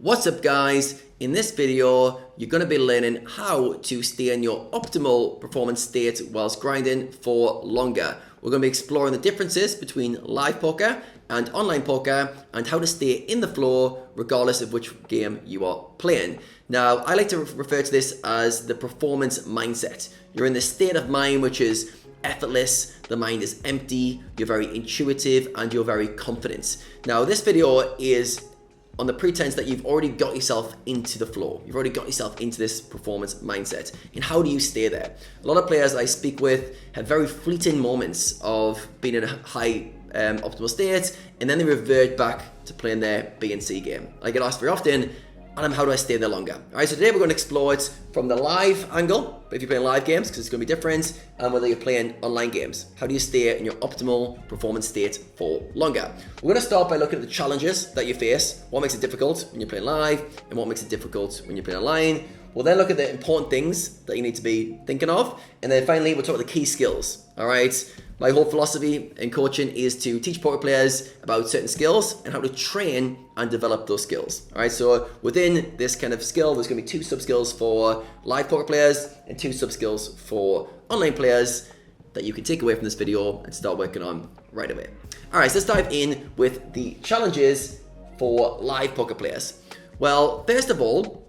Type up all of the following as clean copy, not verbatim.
What's up guys? In this video, you're going to be learning how to stay in your optimal performance state whilst grinding for longer. We're going to be exploring the differences between live poker and online poker and how to stay in the flow regardless of which game you are playing. Now, I like to refer to this as the performance mindset. You're in this state of mind which is effortless, the mind is empty, you're very intuitive, and you're very confident. Now, this video is on the pretense that you've already got yourself into the flow. You've already got yourself into this performance mindset. And how do you stay there? A lot of players I speak with have very fleeting moments of being in a high optimal state, and then they revert back to playing their B and C game. I get asked very often, Adam, how do I stay there longer? All right, so today we're going to explore it from the live angle, if you're playing live games, because it's going to be different, and whether you're playing online games. How do you stay in your optimal performance state for longer? We're going to start by looking at the challenges that you face, what makes it difficult when you're playing live, and what makes it difficult when you're playing online. We'll then look at the important things that you need to be thinking of, and then finally we'll talk about the key skills. All right, my whole philosophy in coaching is to teach poker players about certain skills and how to train and develop those skills. All right, so within this kind of skill, there's going to be 2 sub-skills for live poker players and 2 sub-skills for online players that you can take away from this video and start working on right away. All right, so let's dive in with the challenges for live poker players. Well, first of all,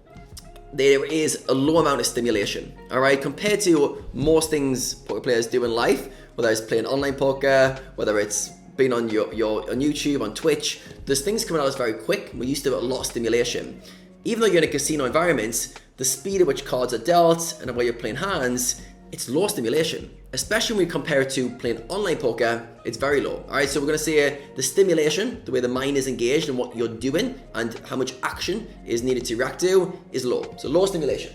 there is a low amount of stimulation, all right, compared to most things poker players do in life, whether it's playing online poker, whether it's being on on YouTube, on Twitch. There's things coming at us very quick. We're used to a lot of stimulation. Even though you're in a casino environment, the speed at which cards are dealt and the way you're playing hands, it's low stimulation. Especially when we compare it to playing online poker, it's very low. All right, so we're going to say the stimulation, the way the mind is engaged and what you're doing and how much action is needed to react to is low. So low stimulation.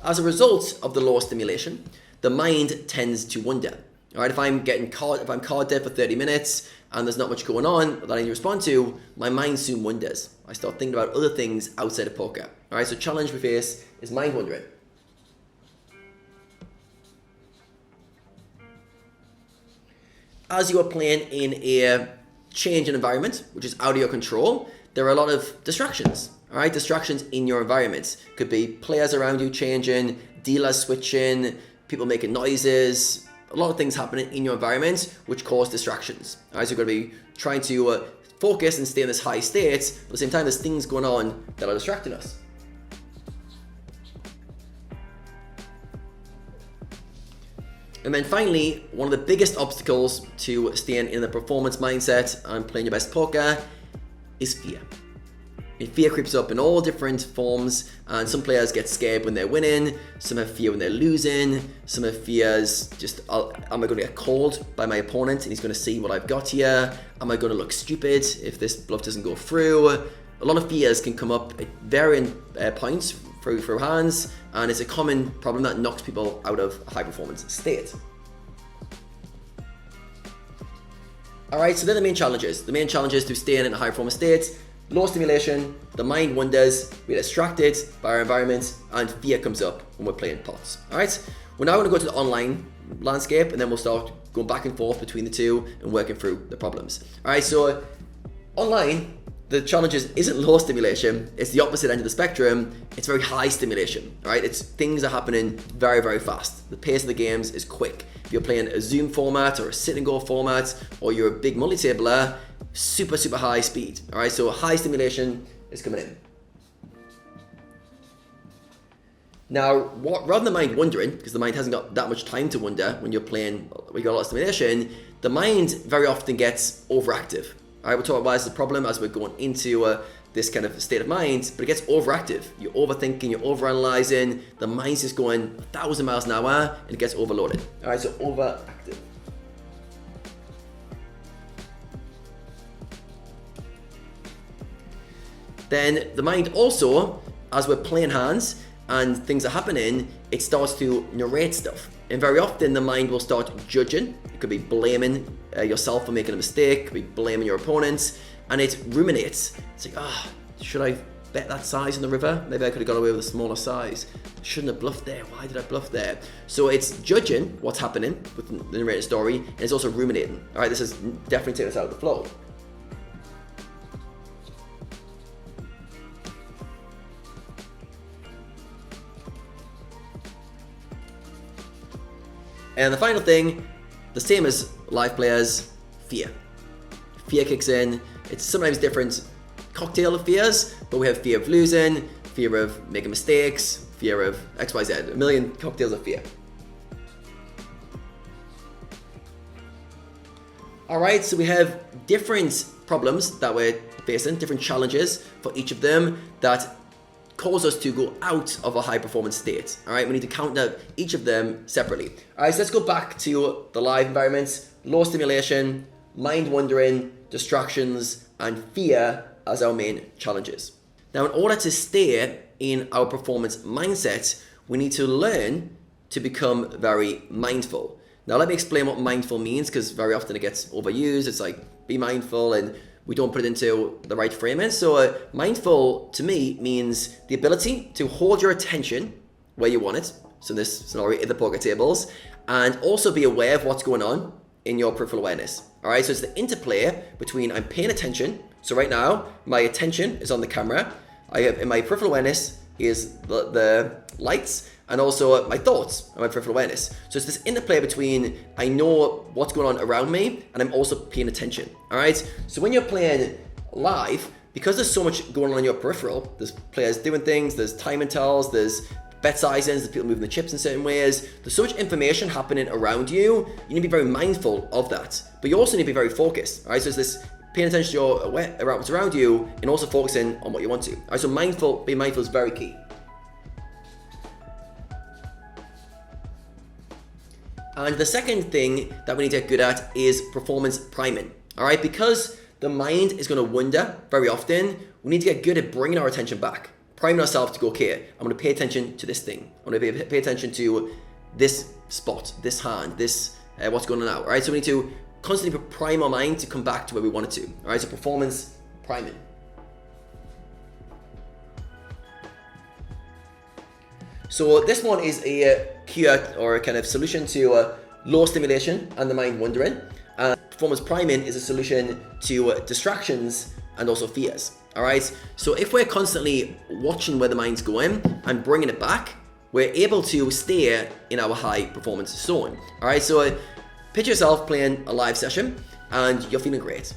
As a result of the low stimulation, the mind tends to wander. All right, if I'm card dead for 30 minutes and there's not much going on that I need to respond to, my mind soon wanders. I start thinking about other things outside of poker. All right, so challenge we face is mind wandering. As you are playing in a changing environment, which is out of your control, there are a lot of distractions. All right, distractions in your environment. Could be players around you changing, dealers switching, people making noises, a lot of things happening in your environment which cause distractions. All right, so you're going to be trying to focus and stay in this high state, but at the same time there's things going on that are distracting us. And then finally, one of the biggest obstacles to staying in the performance mindset and playing your best poker is fear. And fear creeps up in all different forms, and some players get scared when they're winning, some have fear when they're losing, some have fears just, am I going to get called by my opponent and he's going to see what I've got here? Am I going to look stupid if this bluff doesn't go through? A lot of fears can come up at varying points through hands, and it's a common problem that knocks people out of a high performance state. Alright, so they're the main challenges. The main challenges to staying in a high performance state: low stimulation, the mind wanders, we get distracted by our environment, and fear comes up when we're playing pots. Alright, we're now going to go to the online landscape, and then we'll start going back and forth between the two and working through the problems. Alright, so online, the challenges isn't low stimulation, it's the opposite end of the spectrum. It's very high stimulation, right? It's things are happening very, very fast. The pace of the games is quick. If you're playing a Zoom format or a sit and go format, or you're a big multi-tabler, super, super high speed, all right? So high stimulation is coming in. Now, rather than the mind wandering, because the mind hasn't got that much time to wander when you're playing, when you got a lot of stimulation, the mind very often gets overactive. All right, we'll talk about why it's a problem as we're going into this kind of state of mind, but it gets overactive. You're overthinking, you're overanalyzing, the mind's just going 1,000 miles an hour and it gets overloaded. All right, so overactive. Then the mind also, as we're playing hands and things are happening, it starts to narrate stuff. And very often the mind will start judging. It could be blaming yourself for making a mistake, it could be blaming your opponents, and it ruminates. It's like, should I bet that size in the river? Maybe I could have got away with a smaller size. Shouldn't have bluffed there. Why did I bluff there? So it's judging what's happening with the narrated story, and it's also ruminating. All right, this is definitely taking us out of the flow. And the final thing, the same as live players, fear. Fear kicks in. It's sometimes different cocktail of fears, but we have fear of losing, fear of making mistakes, fear of XYZ, a million cocktails of fear. Alright, so we have different problems that we're facing, different challenges for each of them that cause us to go out of a high performance state. Alright, we need to count out each of them separately. Alright, so let's go back to the live environments, low stimulation, mind wandering, distractions, and fear as our main challenges. Now, in order to stay in our performance mindset, we need to learn to become very mindful. Now, let me explain what mindful means, because very often it gets overused. It's like, be mindful, and we don't put it into the right framing. So mindful to me means the ability to hold your attention where you want it. So in this scenario, in the poker tables, and also be aware of what's going on in your peripheral awareness. All right, so it's the interplay between I'm paying attention. So right now, my attention is on the camera. I have in my peripheral awareness is the lights, and also my thoughts and my peripheral awareness. So it's this interplay between I know what's going on around me and I'm also paying attention. All right. So when you're playing live, because there's so much going on in your peripheral, there's players doing things, there's timing tells, there's bet sizings, there's people moving the chips in certain ways. There's so much information happening around you. You need to be very mindful of that, but you also need to be very focused. All right. So it's this paying attention to your what's around you and also focusing on what you want to. All right. So being mindful is very key. And the second thing that we need to get good at is performance priming. All right, because the mind is going to wander very often, we need to get good at bringing our attention back, priming ourselves to go, okay, I'm going to pay attention to this thing. I'm going to pay attention to this spot, this hand, this what's going on now. All right, so we need to constantly prime our mind to come back to where we want it to. All right, so performance priming. So this one is a cure or a kind of solution to low stimulation and the mind wandering. Performance priming is a solution to distractions and also fears. All right. So if we're constantly watching where the mind's going and bringing it back, we're able to stay in our high performance zone. All right. So picture yourself playing a live session and you're feeling great.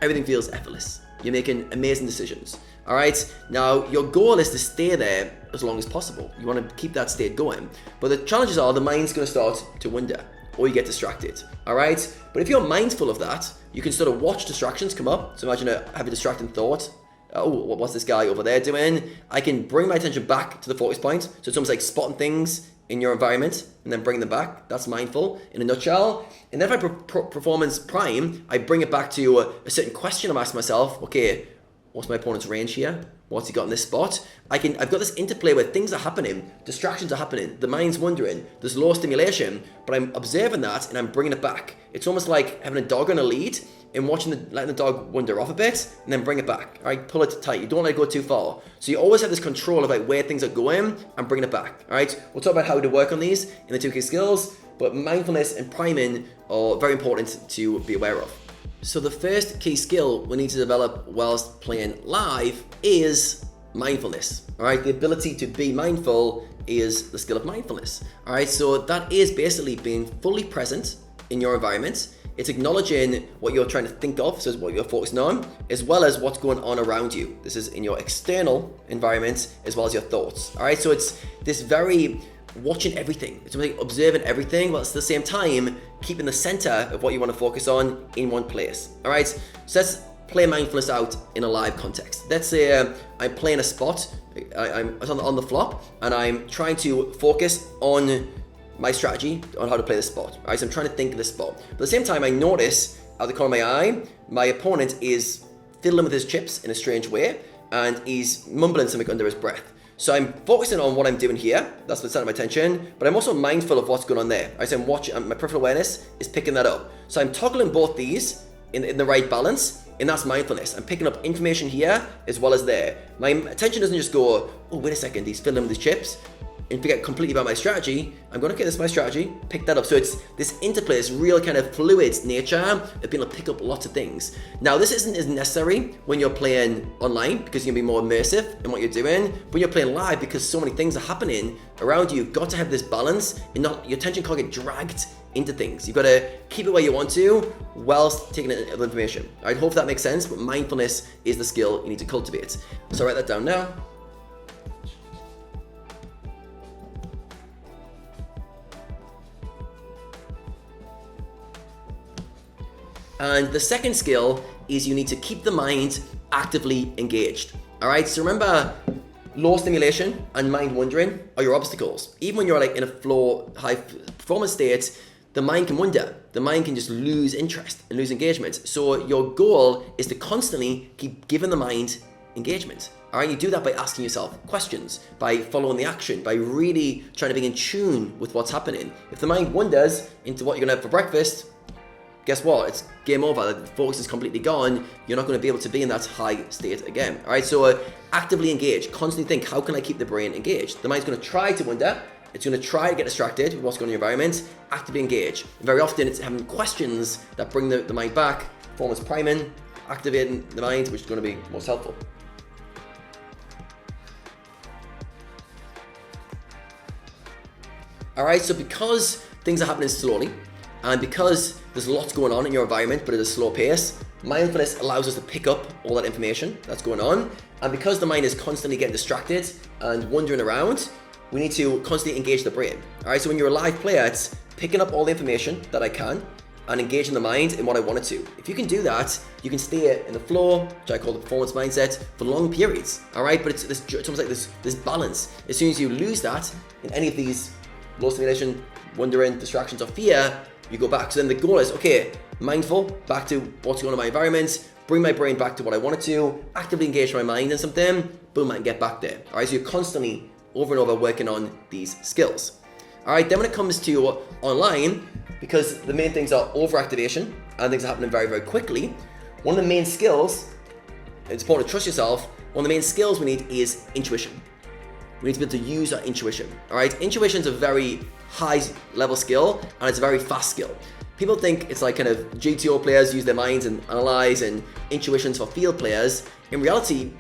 Everything feels effortless. You're making amazing decisions. All right, now your goal is to stay there as long as possible. You want to keep that state going. But the challenges are the mind's going to start to wander or you get distracted. All right, but if you're mindful of that, you can sort of watch distractions come up. So imagine have a distracting thought. Oh, what's this guy over there doing? I can bring my attention back to the focus point. So it's almost like spotting things in your environment and then bring them back. That's mindful in a nutshell. And then if I performance prime, I bring it back to a certain question I'm asking myself. Okay, what's my opponent's range here? What's he got in this spot? I've got this interplay where things are happening, distractions are happening, the mind's wandering, there's low stimulation, but I'm observing that and I'm bringing it back. It's almost like having a dog on a lead and letting the dog wander off a bit and then bring it back. All right, pull it tight. You don't let it go too far. So you always have this control of like where things are going and bringing it back. All right, we'll talk about how to work on these in the 2 key skills, but mindfulness and priming are very important to be aware of. So the first key skill we need to develop whilst playing live is mindfulness. All right, the ability to be mindful is the skill of mindfulness. All right, so that is basically being fully present in your environment. It's acknowledging what you're trying to think of, so it's what you're focusing on, as well as what's going on around you. This is in your external environment as well as your thoughts. All right, so it's this very watching everything. It's like observing everything, while at the same time keeping the center of what you want to focus on in one place. All right, so let's play mindfulness out in a live context. Let's say I'm playing a spot, I'm on the flop, and I'm trying to focus on my strategy on how to play this spot. All right, so I'm trying to think of this spot. But at the same time, I notice out the corner of my eye, my opponent is fiddling with his chips in a strange way, and he's mumbling something under his breath. So I'm focusing on what I'm doing here. That's the center of my attention, but I'm also mindful of what's going on there. So I'm watching, my peripheral awareness is picking that up. So I'm toggling both these in the right balance, and that's mindfulness. I'm picking up information here as well as there. My attention doesn't just go, oh, wait a second, he's fiddling with his chips. and forget completely about my strategy, I'm going to get this my strategy, pick that up. So it's this interplay, this real kind of fluid nature of being able to pick up lots of things. Now, this isn't as necessary when you're playing online because you're going to be more immersive in what you're doing. But when you're playing live, because so many things are happening around you, you've got to have this balance and not your attention can't get dragged into things. You've got to keep it where you want to whilst taking in other information. I hope that makes sense, but mindfulness is the skill you need to cultivate. So write that down now. And the second skill is you need to keep the mind actively engaged. All right, so remember, low stimulation and mind wandering are your obstacles. Even when you're like in a flow, high performance state, the mind can wander. The mind can just lose interest and lose engagement. So your goal is to constantly keep giving the mind engagement. All right, you do that by asking yourself questions, by following the action, by really trying to be in tune with what's happening. If the mind wanders into what you're gonna have for breakfast, guess what? It's game over. The focus is completely gone. You're not going to be able to be in that high state again. All right, so actively engage. Constantly think, how can I keep the brain engaged? The mind's going to try to wander. It's going to try to get distracted with what's going on in your environment. Actively engage. And very often it's having questions that bring the mind back, performance priming, activating the mind, which is going to be most helpful. All right, so because things are happening slowly, and because there's lots going on in your environment, but at a slow pace, mindfulness allows us to pick up all that information that's going on. And because the mind is constantly getting distracted and wandering around, we need to constantly engage the brain. All right, so when you're a live player, it's picking up all the information that I can and engaging the mind in what I want it to. If you can do that, you can stay in the flow, which I call the performance mindset, for long periods. All right, but it's almost like this balance. As soon as you lose that in any of these low stimulation, wandering, distractions, or fear, you go back. So then the goal is, okay, mindful, back to what's going on in my environment, bring my brain back to what I want it to, actively engage my mind in something, boom, I can get back there. All right, so you're constantly over and over working on these skills. All right, then when it comes to online, because the main things are overactivation and things are happening very, very quickly, one of the main skills, it's important to trust yourself, one of the main skills we need is intuition. We need to be able to use our intuition. All right, intuition is a very high level skill and it's a very fast skill. People think it's like kind of GTO players use their minds and analyze, and intuition's for field players. In reality,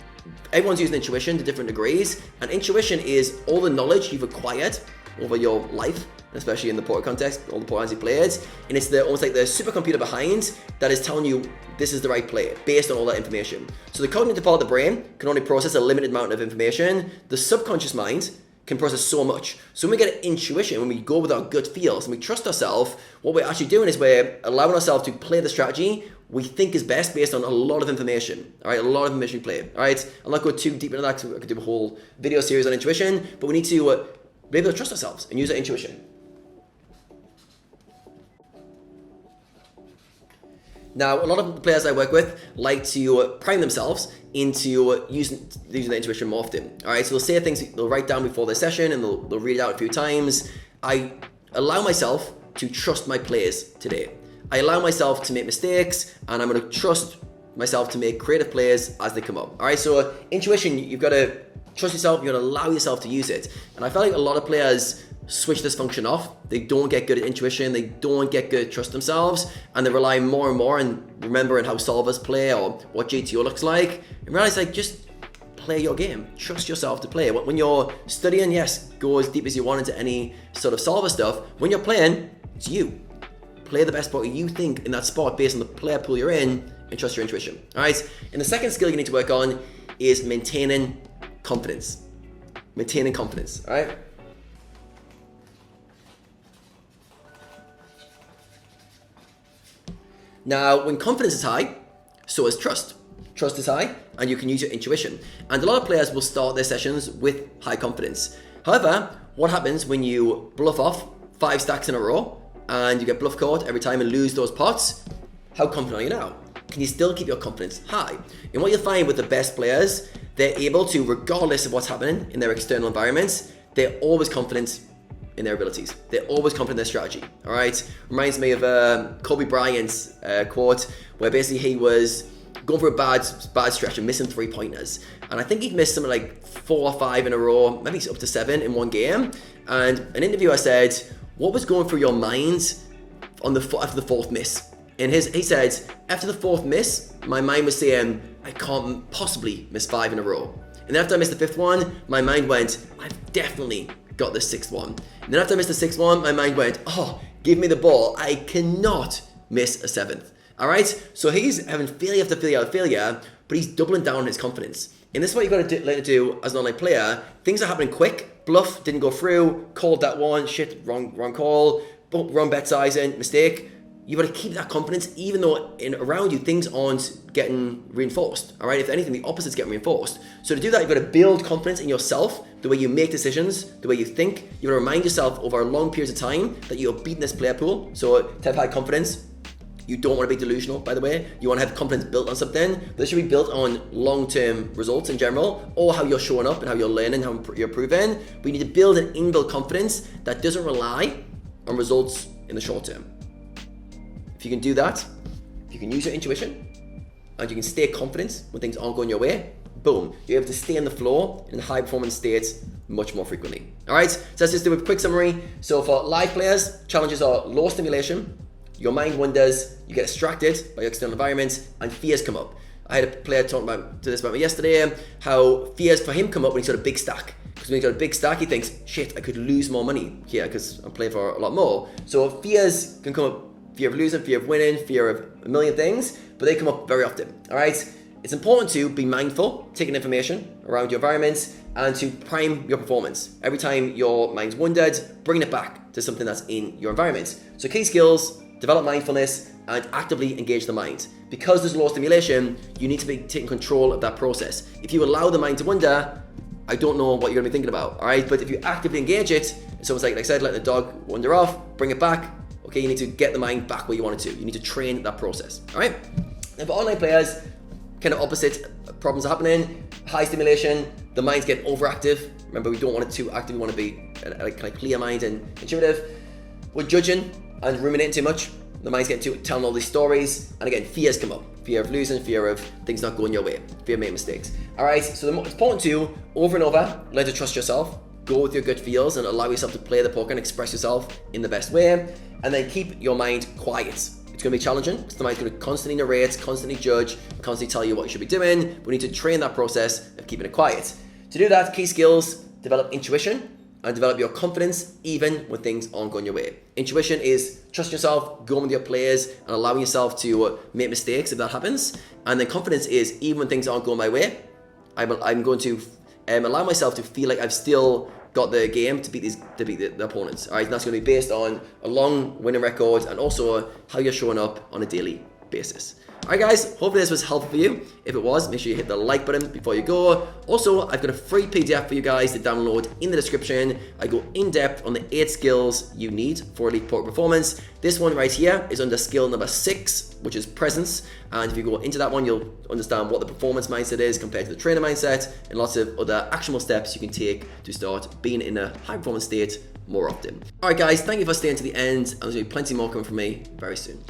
everyone's using intuition to different degrees, and intuition is all the knowledge you've acquired over your life, especially in the poker context, all the poker hands you played, and it's almost like the supercomputer behind that is telling you this is the right play based on all that information. So the cognitive part of the brain can only process a limited amount of information. The subconscious mind can process so much. So when we get intuition, when we go with our gut feels and we trust ourselves, what we're actually doing is we're allowing ourselves to play the strategy we think is best based on a lot of information. All right, a lot of information we play. All right, I'll not go too deep into that because I could do a whole video series on intuition, but we need to be able to trust ourselves and use our intuition. Now, a lot of the players I work with like to prime themselves into using their intuition more often. All right, so they'll say things they'll write down before their session and they'll read it out a few times. I allow myself to trust my plays today. I allow myself to make mistakes, and I'm going to trust myself to make creative plays as they come up. All right, so intuition, you've got to trust yourself, you've got to allow yourself to use it. And I feel like a lot of players switch this function off. They don't get good at intuition, they don't get good at trust themselves, and they rely more and more on remembering how solvers play or what GTO looks like. And realize, like, just play your game. Trust yourself to play. When you're studying, yes, go as deep as you want into any sort of solver stuff. When you're playing, it's you. Play the best poker you think in that spot based on the player pool you're in, and trust your intuition. All right. And the second skill you need to work on is maintaining confidence. Maintaining confidence. All right. Now, when confidence is high, so is trust. Trust is high, and you can use your intuition. And a lot of players will start their sessions with high confidence. However, what happens when you bluff off 5 stacks in a row and you get bluff caught every time and lose those pots? How confident are you now? Can you still keep your confidence high? And what you'll find with the best players, they're able to, regardless of what's happening in their external environments, they're always confident in their abilities. They're always confident in their strategy. All right. Reminds me of Kobe Bryant's quote, where basically he was going for a bad stretch and missing 3-pointers. And I think he'd missed something like 4 or 5 in a row, maybe up to 7 in one game. And an interviewer said, what was going through your mind after the 4th miss? And he said, after the 4th miss, my mind was saying, I can't possibly miss 5 in a row. And then after I missed the 5th one, my mind went, I've definitely got the 6th one. And then after I missed the 6th one, my mind went, oh, give me the ball. I cannot miss a 7th. All right? So he's having failure after failure after failure, but he's doubling down on his confidence. And this is what you've got to learn to do as an online player. Things are happening quick. Bluff, didn't go through. Called that one. Shit, wrong call. Wrong bet sizing. Mistake. You've got to keep that confidence even though around you things aren't getting reinforced. All right? If anything, the opposite's getting reinforced. So to do that, you've got to build confidence in yourself, the way you make decisions, the way you think. You've got to remind yourself over long periods of time that you're beating this player pool. So to have high confidence, you don't want to be delusional, by the way. You want to have confidence built on something. But this should be built on long-term results in general, or how you're showing up and how you're learning, how you're improving. But you need to build an inbuilt confidence that doesn't rely on results in the short term. If you can do that, if you can use your intuition, and you can stay confident when things aren't going your way, boom, you're able to stay on the floor in high performance states much more frequently. All right, so let's just do a quick summary. So for live players, challenges are low stimulation, your mind wanders, you get distracted by your external environment, and fears come up. I had a player talking about me yesterday, how fears for him come up when he's got a big stack. Because when he's got a big stack, he thinks, shit, I could lose more money here because I'm playing for a lot more. So fears can come up, fear of losing, fear of winning, fear of a million things, but they come up very often, all right? It's important to be mindful, taking information around your environment, and to prime your performance. Every time your mind's wondered, bring it back to something that's in your environment. So key skills, develop mindfulness, and actively engage the mind. Because there's low stimulation, you need to be taking control of that process. If you allow the mind to wander, I don't know what you're gonna be thinking about, all right? But if you actively engage it, it's almost like I said, let the dog wander off, bring it back. Okay, you need to get the mind back where you want it to. You need to train that process, all right? And for online players, kind of opposite problems are happening. High stimulation, the mind's getting overactive. Remember, we don't want it too active. We want to be like kind of clear mind and intuitive. We're judging and ruminating too much. The mind's getting telling all these stories. And again, fears come up. Fear of losing, fear of things not going your way, fear of making mistakes. All right, so it's important to, over and over, learn to trust yourself. Go with your gut feels and allow yourself to play the poker and express yourself in the best way. And then keep your mind quiet. It's going to be challenging because the mind's going to constantly narrate, constantly judge, constantly tell you what you should be doing. We need to train that process of keeping it quiet. To do that, key skills, develop intuition and develop your confidence even when things aren't going your way. Intuition is trust yourself, going with your players and allowing yourself to make mistakes if that happens. And then confidence is even when things aren't going my way, I'm going to allow myself to feel like I've still got the game to beat the opponents. All right, and that's going to be based on a long winning record and also how you're showing up on a daily basis. All right, guys, hopefully this was helpful for you. If it was, make sure you hit the like button before you go. Also, I've got a free PDF for you guys to download in the description. I go in depth on the 8 skills you need for elite poker performance. This one right here is under skill number 6, which is presence. And if you go into that one, you'll understand what the performance mindset is compared to the trainer mindset and lots of other actionable steps you can take to start being in a high performance state more often. All right, guys, thank you for staying to the end. And there's going to be plenty more coming from me very soon.